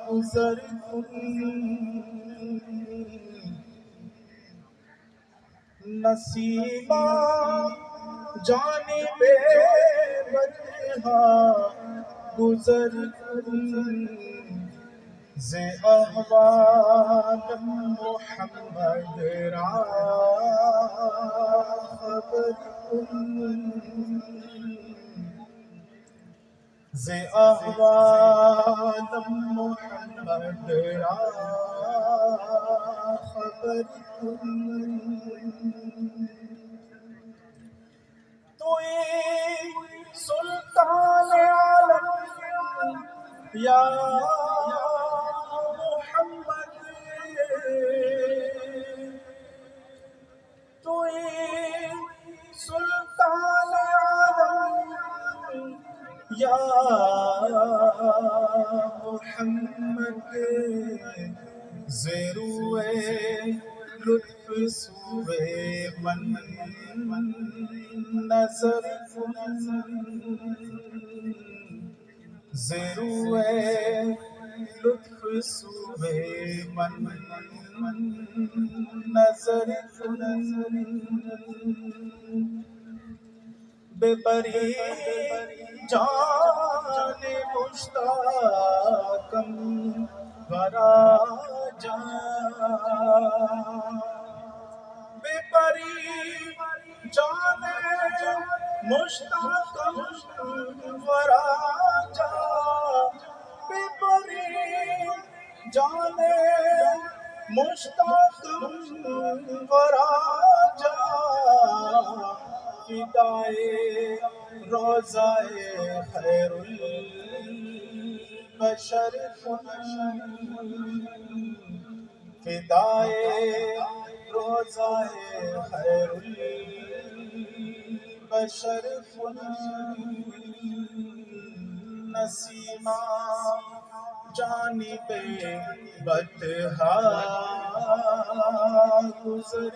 گزر نسیمہ جانب بدہا گزر ز احوال محمد را خبر ز احوال محمد را خبر توئی سلطان عالم یا محمد توئی سلطان عالم یا محمد زیروے لطف سوے من نظر زیروے لطف سوے من نظر بے پری جان مشتاقم ورا جان بے پری جان مشتاقم ورا جان بے پری جان مشتاقم ورا جان فدائے روضہ خیر البشر فدائے روضہ خیر البشر نسیمہ جانب بدہا گزر